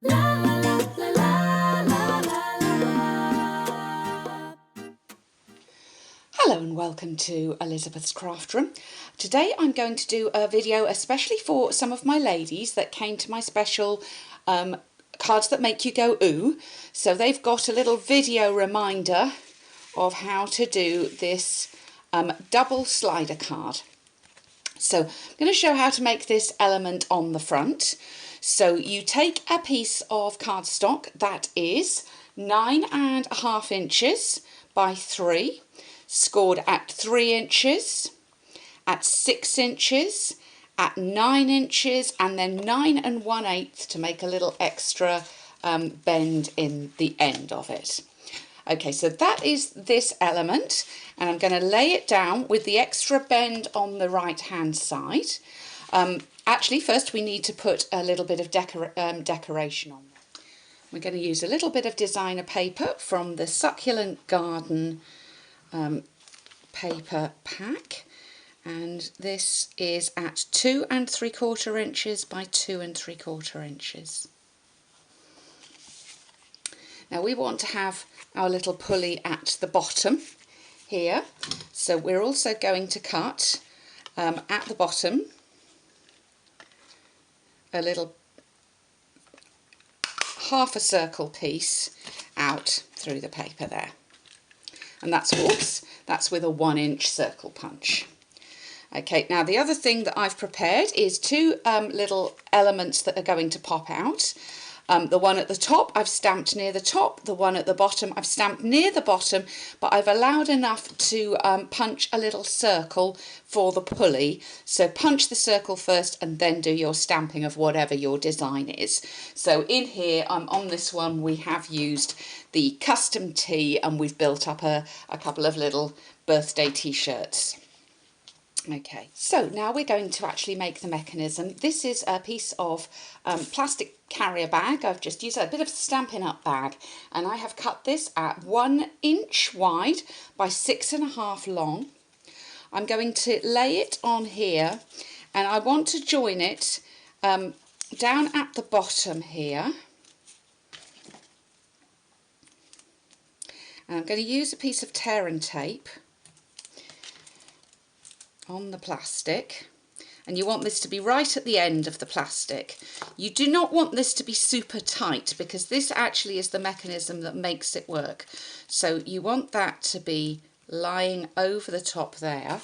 Hello and welcome to Elizabeth's Craft Room. Today I'm going to do a video especially for some of my ladies that came to my special Cards That Make You Go Ooh. So they've got a little video reminder of how to do this double slider card. So I'm going to show how to make this element on the front. So you take a piece of cardstock that is 9.5 inches by 3, scored at 3 inches, at 6 inches, at 9 inches, and then 9 1/8 to make a little extra bend in the end of it. Okay, so that is this element, and I'm going to lay it down with the extra bend on the right hand side. Actually, first we need to put a little bit of decoration on. We're going to use a little bit of designer paper from the Succulent Garden paper pack, and this is at 2 3/4 inches by 2 3/4 inches. Now we want to have our little pulley at the bottom here, so we're also going to cut at the bottom a little half a circle piece out through the paper there, and that's with a 1 inch circle punch. Okay, now the other thing that I've prepared is two little elements that are going to pop out. The one at the top I've stamped near the top, the one at the bottom I've stamped near the bottom, but I've allowed enough to punch a little circle for the pulley. So punch the circle first and then do your stamping of whatever your design is. So in here, on this one, we have used the custom tee, and we've built up a couple of little birthday t-shirts. Okay, so now we're going to actually make the mechanism. This is a piece of plastic carrier bag. I've just used a bit of Stampin' Up bag, and I have cut this at 1 inch wide by 6.5 long. I'm going to lay it on here, and I want to join it down at the bottom here. And I'm going to use a piece of tear and tape on the plastic, and you want this to be right at the end of the plastic. You do not want this to be super tight, because this actually is the mechanism that makes it work. So you want that to be lying over the top there,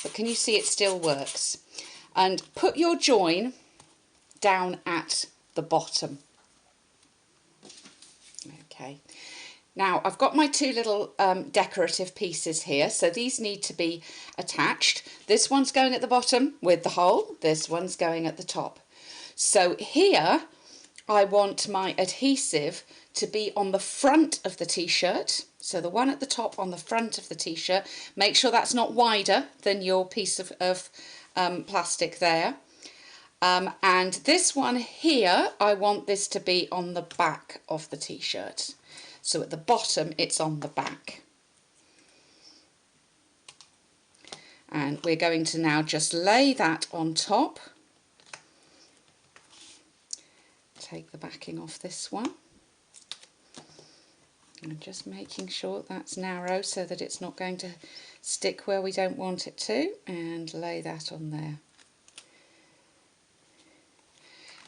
but can you see it still works? And put your join down at the bottom. Okay. Now I've got my two little decorative pieces here, so these need to be attached. This one's going at the bottom with the hole, this one's going at the top. So here I want my adhesive to be on the front of the t-shirt, so the one at the top on the front of the t-shirt. Make sure that's not wider than your piece of plastic there. And this one here, I want this to be on the back of the t-shirt. So at the bottom, it's on the back. And we're going to now just lay that on top. Take the backing off this one. And just making sure that's narrow so that it's not going to stick where we don't want it to. And lay that on there.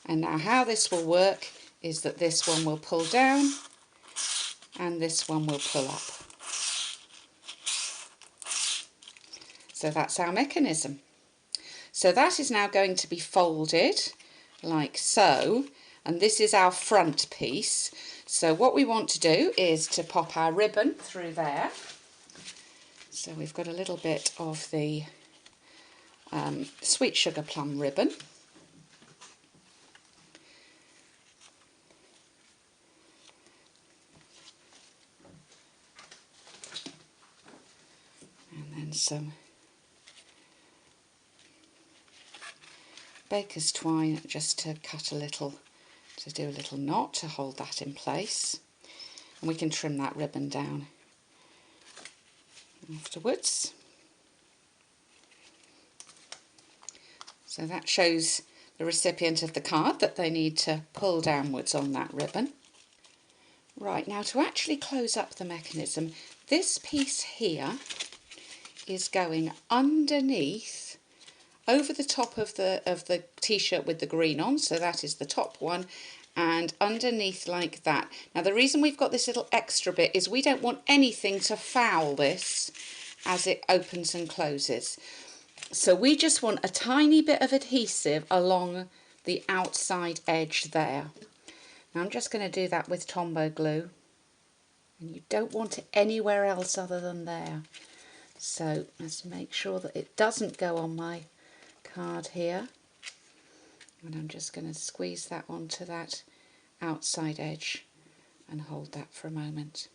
And now how this will work is that this one will pull down, and this one will pull up. So that's our mechanism. So that is now going to be folded like so, and this is our front piece. So what we want to do is to pop our ribbon through there. So we've got a little bit of the sweet sugar plum ribbon. Some baker's twine just to cut a little, to do a little knot to hold that in place, and we can trim that ribbon down afterwards. So that shows the recipient of the card that they need to pull downwards on that ribbon. Right, now to actually close up the mechanism, this piece here is going underneath, over the top of the t-shirt with the green on, so that is the top one, and underneath like that. Now the reason we've got this little extra bit is we don't want anything to foul this as it opens and closes. So we just want a tiny bit of adhesive along the outside edge there. Now I'm just going to do that with Tombow glue, and you don't want it anywhere else other than there. So let's make sure that it doesn't go on my card here, and I'm just going to squeeze that onto that outside edge and hold that for a moment.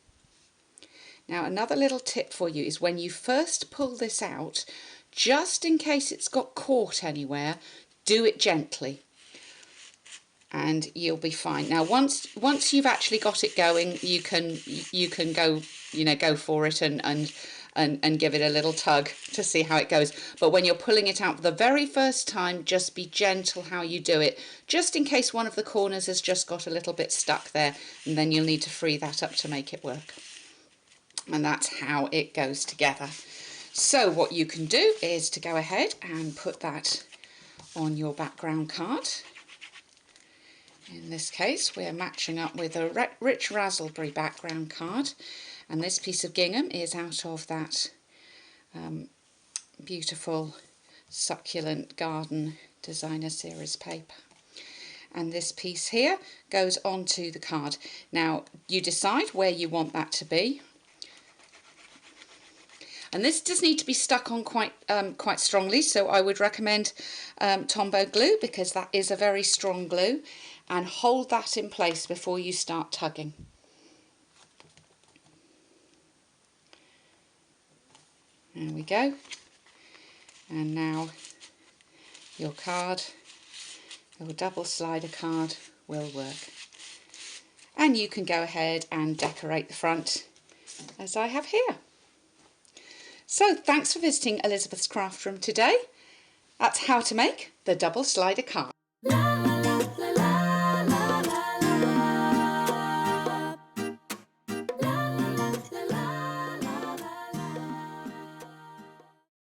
Now another little tip for you is when you first pull this out, just in case it's got caught anywhere, do it gently and you'll be fine. Now once you've actually got it going, you can go, go for it and give it a little tug to see how it goes. But when you're pulling it out for the very first time, just be gentle how you do it, just in case one of the corners has just got a little bit stuck there, and then you'll need to free that up to make it work. And that's how it goes together. So what you can do is to go ahead and put that on your background card. In this case we're matching up with a rich raspberry background card, and this piece of gingham is out of that beautiful succulent garden designer series paper. And this piece here goes onto the card. Now you decide where you want that to be. And this does need to be stuck on quite strongly, so I would recommend Tombow glue, because that is a very strong glue, and hold that in place before you start tugging. There we go. And now your card, your double slider card, will work. And you can go ahead and decorate the front as I have here. So thanks for visiting Elizabeth's Craft Room today. That's how to make the double slider card.